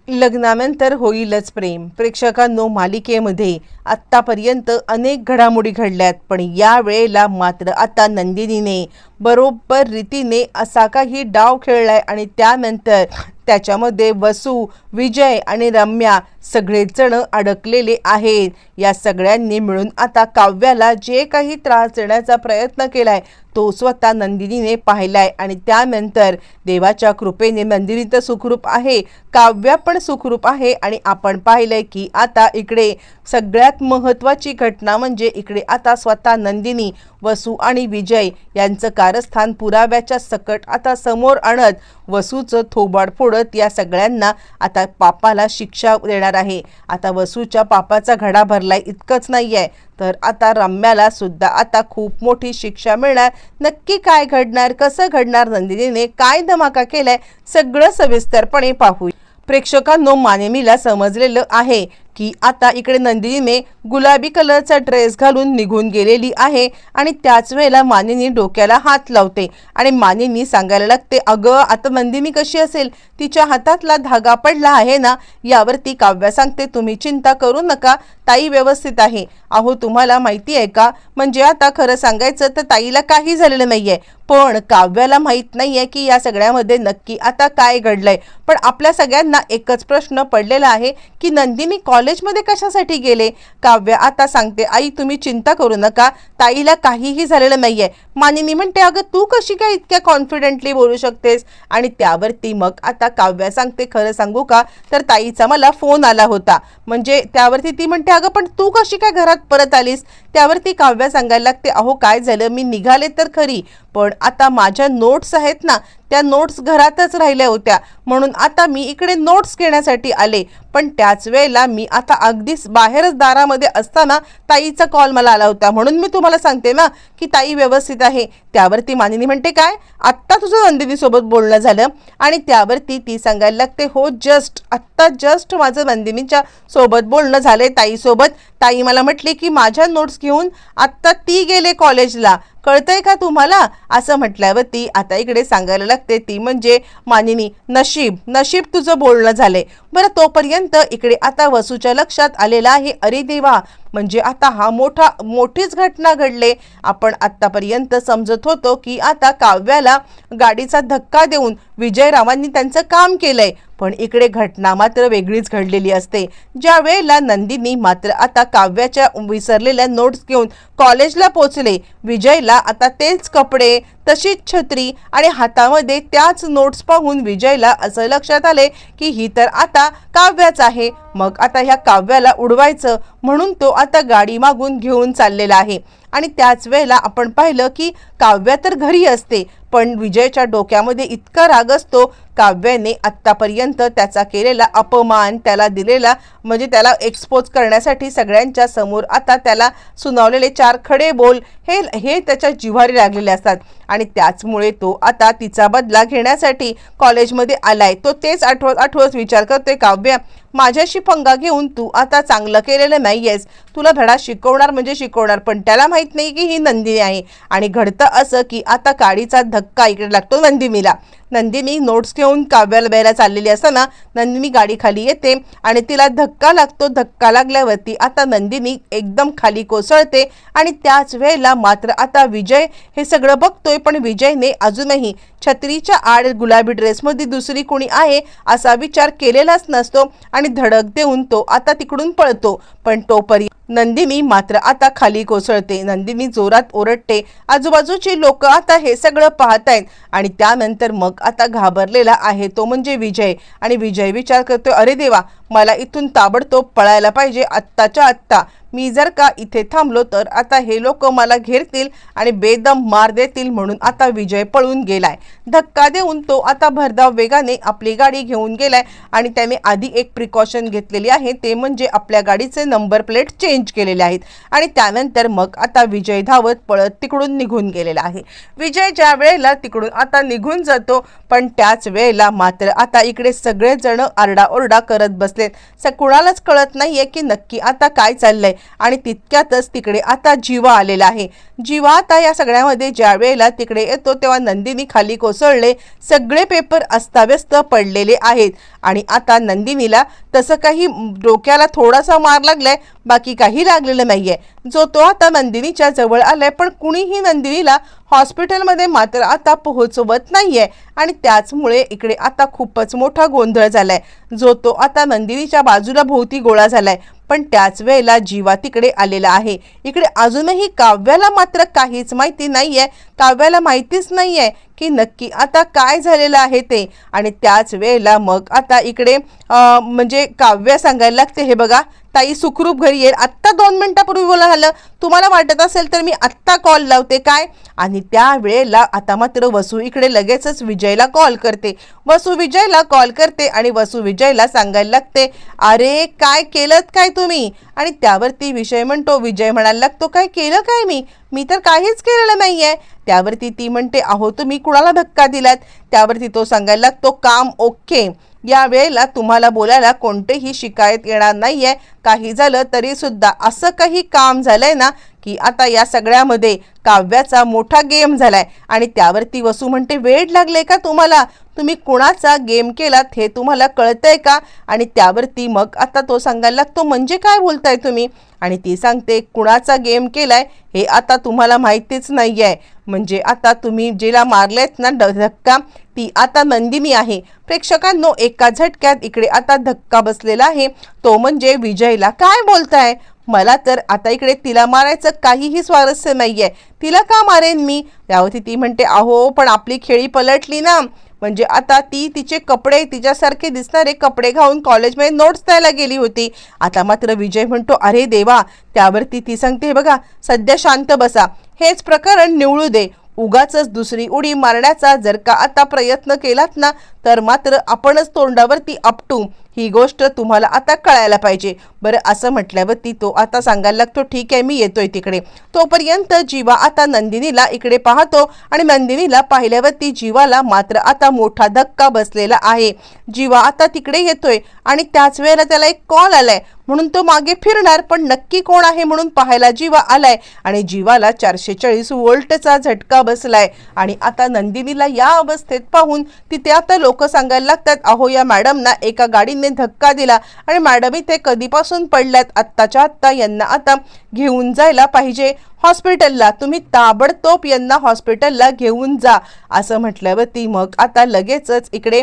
लग्नानंतर होईलच प्रेम. प्रेक्षकांनो, मालिकेमध्ये आत्तापर्यंत अनेक घडामोडी घडल्यात, पण या वेळेला मात्र आता नंदिनीने बरोबर रीतीने असा काही डाव खेळलाय आणि त्यानंतर त्याच्यामध्ये वसू, विजय आणि रम्या सगळेच जण अडकलेले आहेत. या सगळ्यांनी मिळून आता काव्याला जे काही त्रास देण्याचा प्रयत्न केलाय तो स्वतः नंदिनीने पाहिलाय आणि त्यानंतर देवाच्या कृपेने नंदिनी तर सुखरूप आहे, काव्या पण सुखरूप आहे. आणि आपण पाहिलंय की आता इकडे सगळ्यात महत्त्वाची घटना म्हणजे इकडे आता स्वतः नंदिनी, वसू आणि विजय यांचं कारस्थान पुराव्याच्या सकट आता समोर आणत वसूचं थोबाड फोडत या सगळ्यांना आता पापाला शिक्षा देणार आहे. आता वसूच्या पापाचा घडा भरलाय इतकंच नाही आहे, तर आता रम्याला सुद्धा आता खूप मोठी शिक्षा मिळणार. नक्की काय घडणार, कसं घडणार, नंदिनीने काय धमाका केलाय, सगळं सविस्तरपणे पाहू. प्रेक्षकांनो, मानिनीला समजलेलं आहे की आता इकडे नंदिनीने गुलाबी कलरचा ड्रेस घालून निघून गेलेली आहे आणि त्याच वेळेला मानिनी डोक्याला हात लावते आणि मानिनी सांगायला लागते, अगं आता नंदिनी कशी असेल, तिच्या हातातला धागा पडला आहे ना. यावरती काव्या सांगते, तुम्ही चिंता करू नका, ताई व्यवस्थित आहे. अहो तुम्हाला माहिती आहे का, म्हणजे आता खरं सांगायचं तर ताईला काही झालेलं नाहीये, पण काव्याला माहीत नाहीये की या सगळ्यामध्ये नक्की आता काय घडलंय. पण आपल्या सगळ्यांना एकच प्रश्न पडलेला आहे की नंदिनी कॉलेजमध्ये कशासाठी गेले. काव्या आता सांगते, आई तुम्ही चिंता करू नका, ताईला काहीही झालेलं नाहीये. मानिनी म्हणते, अगं तू कशी काय इतक्या कॉन्फिडेंटली बोलू शकतेस. आणि त्यावरती मग आता काव्या सांगते, खरं सांगू का, तर ताईचा मला फोन आला होता. म्हणजे त्यावरती ती म्हणते, अगं पण तू कशी काय घरात परत आलीस. त्यावरती काव्या सांगायला लागते, अहो काय झालं, मी निघाले तर खरी, पण आता माझ्या नोट्स आहेत ना, त्या नोट्स घरातच राहिल्या होत्या, म्हणून आता मी इकडे नोट्स घेण्यासाठी आले. पण त्याच वेळेला मी आता अगदीच बाहेरच दारामध्ये असताना ताईचा कॉल मला आला होता, म्हणून मी तुम्हाला सांगते ना की ताई व्यवस्थित आहे. त्यावरती मानिनी म्हणते, काय आत्ता तुझं नंदिनीसोबत बोलणं झालं. आणि त्यावरती ती सांगायला लागते, हो जस्ट माझं नंदिनीच्या सोबत बोलणं झालंय ताईसोबत. ताई मला म्हटली की माझ्या नोट्स घेऊन आत्ता ती गेले कॉलेजला, कळतंय का तुम्हाला. असं म्हटल्यावरती आता इकडे सांगायला लागते ती म्हणजे मानिनी, नशीब तुझं बोलणं झालंय. बरं, तोपर्यंत इकडे आता वसूच्या लक्षात आलेला आहे, अरे देवा, म्हणजे आता हा मोठीच घटना घडले. आपण आत्तापर्यंत समजत होतो की आता काव्याला गाडीचा धक्का देऊन विजयरावांनी त्यांचं काम केलंय, पण इकडे घटना मात्र वेगळीच घडलेली असते. ज्या वेळेला नंदिनी मात्र आता काव्याच्या विसरलेल्या नोट्स घेऊन कॉलेजला पोहोचले, विजयला आता तेच कपडे, तशीच छत्री आणि हातामध्ये त्याच नोट्स पाहून विजयला असं लक्षात आले की ही तर आता काव्याच आहे. मग आता ह्या काव्याला उडवायचं म्हणून तो आता गाडी मागून घेऊन चाललेला आहे. आणि त्याच वेळेला आपण पाहिलं की काव्या तर घरी असते, पण विजयच्या डोक्यामध्ये इतका राग असतो. काव्याने आत्तापर्यंत त्याचा केलेला अपमान, त्याला दिलेला म्हणजे त्याला एक्सपोज करण्यासाठी सगळ्यांच्या समोर आता त्याला सुनावलेले 4 खडे बोल हे त्याच्या जिव्हारी लागलेले असतात आणि त्याचमुळे तो आता तिचा बदला घेण्यासाठी कॉलेजमध्ये आलाय. तो तेच आठवत विचार करतोय, काव्या माझ्याशी पंगा घेऊन तू आता चांगलं केलेलं नाहीयेस, तुला धडा शिकवणार म्हणजे शिकवणार. पण त्याला माहित नाही की ही नंदिनी आहे. आणि घडतं असं की आता गाडीचा धक्का इकडे लागतो नंदिनीला. नंदिनी नोट्स घेऊन काव्याला बेला चाललेली असताना नंदिनी गाडी खाली येते आणि तिला धक्का लागतो. धक्का लागल्यावरती आता नंदिनी एकदम खाली कोसळते आणि त्याच वेळेला मात्र आता विजय हे सगळं बघतोय, पण विजयने अजूनही छत्रीच्या आड गुलाबी ड्रेसमध्ये दुसरी कोणी आहे असा विचार केलेलाच नसतो आणि धडक देऊन तो आता तिकडून पळतो. पण तोपर्यंत नंदिनी मात्र आता खाली कोसळते. नंदिनी जोरात ओरडते. आजूबाजूची लोक आता हे सगळं पाहतायत आणि त्यानंतर मग आता घाबरलेला आहे तो म्हणजे विजय. आणि विजय विचार करतोय, अरे देवा, मला इथून ताबडतोब पळायला पाहिजे आत्ताच्या आत्ता. मी जर का इथे थांबलो तर आता हे लोक मला घेरतील आणि बेदम मार देतील, म्हणून आता विजय पळून गेलाय. धक्का देऊन तो आता भरधाव वेगाने आपली गाडी घेऊन गेलाय आणि त्याने आधी एक प्रिकॉशन घेतलेली आहे, ते म्हणजे आपल्या गाडीचे नंबर प्लेट चेंज केलेले आहेत. आणि त्यानंतर मग आता विजय धावत पळत तिकडून निघून गेलेला आहे. विजय ज्या वेळेला तिकडून आता निघून जातो, पण त्याच वेळेला मात्र आता इकडे सगळेजण आरडाओरडा करत बसलेत. कुणालाच कळत नाहीये की नक्की आता काय चाललंय. आणि तितक्यातच तिकडे आता जीवा आलेला आहे। जीवा आता या सगळ्यामध्ये ज्या वेळेला तिकडे येतो तेव्हा नंदिनी खाली कोसळले, सगळे पेपर अस्ताव्यस्त पडलेले आहेत आणि आता नंदिनीला तसं काही डोक्याला थोडासा मार लागलाय, बाकी काही लागलेलं नाहीये। जो तो आता नंदिनीच्या जवळ आलाय, पण कुणीही नंदिनीला हॉस्पिटलमध्ये मात्र आता पोहोचवत नाहीये आणि त्याचमुळे इकडे आता खूपच मोठा गोंधळ झालाय। जो तो आता नंदिनीच्या बाजूला भोवती गोळा झालाय, पण त्याच वेळेला जीवा तिकडे आलेला आहे। इकडे अजूनही काव्याला मात्र काहीच माहिती नाहीये, काव्याला माहितीच नाहीये की नक्की आता काय झालेलं आहे ते। आणि त्याच वेळेला मग आता इकडे म्हणजे काव्य सांगायला लागते, हे बघा ताई सुखरूप घरी येईल, आत्ता 2 मिनिटापूर्वी बोला झालं, तुम्हाला वाटत असेल तर मी आत्ता कॉल लावते काय। आणि त्या वेळेला आता मात्र वसू इकडे लगेचच विजयला कॉल करते। वसू विजयला कॉल करते आणि वसू विजयला सांगायला लागते, अरे काय केलं काय तुम्ही। आणि त्यावरती विजय म्हणायला लागतो, काय केलं काय मी तर काहीच केलेलं नाहीये। त्यावरती ती म्हणते, अहो तुम्ही कुणाला धक्का दिलात। त्यावरती तो सांगायला लागतो, काम ओके, या वेळेला तुम्हाला बोलायला कोणतेही शिकायत येणार नाहीये, काही झालं तरी सुद्धा असं काही काम झालंय ना की आता या सगळ्यामध्ये काव्याचा मोठा गेम झालाय। आणि त्यावरती वसू म्हणते, वेड लागले का तुम्हाला, तुम्ही कुणाचा गेम केलात हे तुम्हाला कळतंय का। आणि त्यावरती मग आता तो सांगायला लागतो, म्हणजे काय बोलताय तुम्ही। आणि ती सांगते, कुणाचा गेम केलाय हे आता तुम्हाला माहितीच नाहीये, म्हणजे आता तुम्ही जिला मारलेत ना धक्का ती आता नंदिनी आहे। प्रेक्षकांनो एका झटक्यात इकडे आता धक्का बसलेला आहे, तो म्हणजे विजयला। काय बोलताय, मला तर आता इकडे तिला मारायचं काहीही स्वारस्य नाहीये, तिला का मारेन मी। त्यावरती ती म्हणते, अहो पण आपली खेळी पलटली ना, म्हणजे आता ती तिचे कपडे तिच्यासारखे दिसणारे कपडे घालून कॉलेजमध्ये नोट्स द्यायला गेली होती। आता मात्र विजय म्हणतो, अरे देवा। त्यावरती ती सांगते, बघा सध्या शांत बसा, हेच प्रकरण निवळू दे, उगाचच दुसरी उडी मारण्याचा जर का आता प्रयत्न केलात ना तर मात्र आपणच तोंडावरती आपटू, ही गोष्ट तुम्हाला आता कळायला पाहिजे। बरं असं म्हटल्यावरती तो आता सांगायला लागतो, ठीक आहे मी येतोय तिकडे। तोपर्यंत जीवा आता नंदिनीला इकडे पाहतो आणि नंदिनीला पाहिल्यावरती जीवाला मात्र आता मोठा धक्का बसलेला आहे। जीवा आता तिकडे येतोय आणि त्याच वेळेला त्याला एक कॉल आलाय, म्हणून तो मागे फिरणार, पण नक्की कोण आहे म्हणून पाहायला जीवा आलाय आणि जीवाला 440 व्होल्टचा झटका बसलाय। आणि आता नंदिनीला या अवस्थेत पाहून तिथे आता लोक सांगायला लागतात, अहो या मॅडमना एका गाडीने धक्का दिला आणि मॅडम इथे कधीपासून पडल्यात, आत्ताच्या आत्ता यांना आता घेऊन जायला पाहिजे हॉस्पिटलला, तुम्ही ताबडतोब यांना हॉस्पिटलला घेऊन जा। असं म्हटल्यावरती मग आता लगेचच इकडे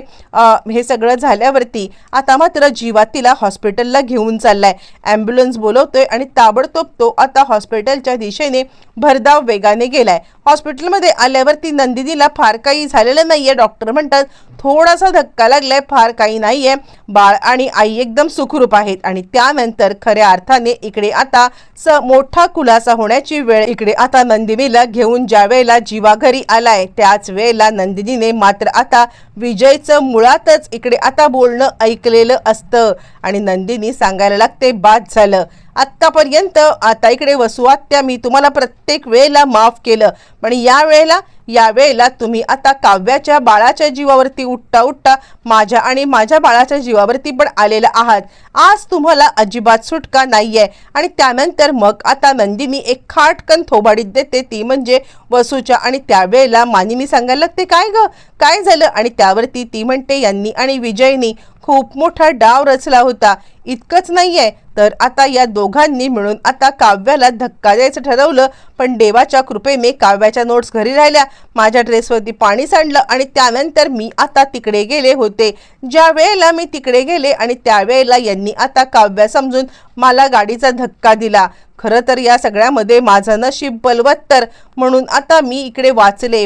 हे सगळं झाल्यावरती आता मात्र जीवा तिला हॉस्पिटलला घेऊन चाललाय, ॲम्ब्युलन्स बोलवतोय आणि ताबडतोब तो आता हॉस्पिटलच्या दिशेने भरधाव वेगाने गेलाय। हॉस्पिटलमध्ये आल्यावरती नंदिनीला फार काही झालेलं नाहीये, डॉक्टर म्हणतात थोडासा धक्का लागलाय, फार काही नाहीये, बाळ आणि आई एकदम सुखरूप आहेत। आणि त्यानंतर खऱ्या अर्थाने इकडे आता मोठा खुलासा होण्याची वेळ इकडे आता नंदिनीला घेऊन ज्या वेळेला जीवा घरी आलाय त्याच वेळेला नंदिनीने मात्र आता विजयचं मुळातच इकडे आता बोलणं ऐकलेलं असतं आणि नंदिनी सांगायला लागते, बाद झालं आत्तापर्यंत, आता इकडे वसू आत्या मी तुम्हाला प्रत्येक वेळेला माफ केलं, पण या वेळेला तुम्ही आता काव्याच्या बाळाच्या जीवावरती उठता माझ्या आणि माझ्या बाळाच्या जीवावरती पण आलेला आहात, आज तुम्हाला अजिबात सुटका नाहीये। आणि त्यानंतर मग आता नंदिनी एक खाटकन थोबाडीत देते, ती म्हणजे वसूच्या। आणि त्यावेळेला मानिनी सांगायला लागते, काय ग काय झालं। आणि त्यावरती ती म्हणते, यांनी आणि विजयनी खूप मोठा डाव रचला होता, इतकंच नाहीये तर आता या दोघांनी मिळून आता काव्याला धक्का द्यायचं ठरवलं, पण देवाच्या कृपेने काव्याच्या नोट्स घरी राहिल्या, माझ्या ड्रेसवरती पाणी सांडलं आणि त्यानंतर मी आता तिकडे गेले होते। ज्या वेळेला मी तिकडे गेले आणि त्यावेळेला यांनी आता काव्या समजून मला गाडीचा धक्का दिला, खरं तर या सगळ्यामध्ये माझं नशीब बलवत्तर, म्हणून आता मी इकडे वाचले,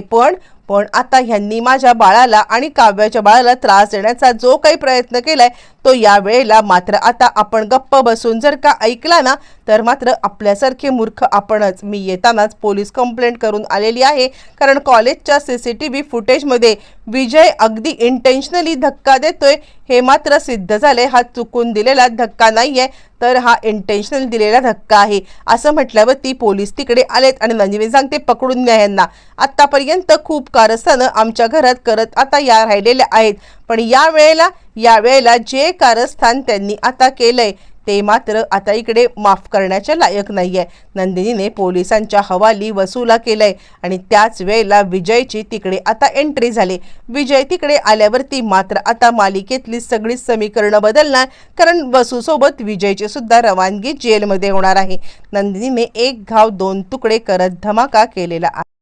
पण आता ह्यांनी माझ्या बाळाला आणि काव्याच्या बाळाला त्रास देण्याचा जो काही प्रयत्न केलाय तो या वेळेला मात्र आता आपण गप्प बसून जर का ऐकला ना तर मात्र आपल्यासारखे मूर्ख आपणच। मी येतानाच पोलीस कंप्लेंट करून आलेली आहे, कारण कॉलेजच्या CCTV फुटेजमध्ये विजय अगदी इंटेन्शनली धक्का देतोय हे मात्र सिद्ध झाले, हा चुकून दिलेला धक्का नाहीये तर हा इंटेन्शनल दिलेला धक्का आहे। असं म्हटल्यावर ती पोलीस तिकडे आलेत आणि नंदिनी सांगते, पकडून न्या यांना, आतापर्यंत खूप कारस्थानं आमच्या घरात करत आता या राहिलेल्या आहेत, पण या वेळेला जे कारस्थान त्यांनी आता केलंय ते मात्र आता इकडे माफ करण्याच्या लायक नाहीये. नंदिनीने पोलिसांच्या हवाली वसूला केलंय आणि त्याच वेळेला विजयची तिकडे आता एंट्री झाली. विजय तिकडे आल्यावरती मात्र आता मालिकेतली सगळी समीकरणं बदलणार, कारण वसूसोबत विजयची सुद्धा रवानगी जेलमध्ये होणार आहे. नंदिनीने एक घाव दोन तुकडे करत धमाका केलेला आहे.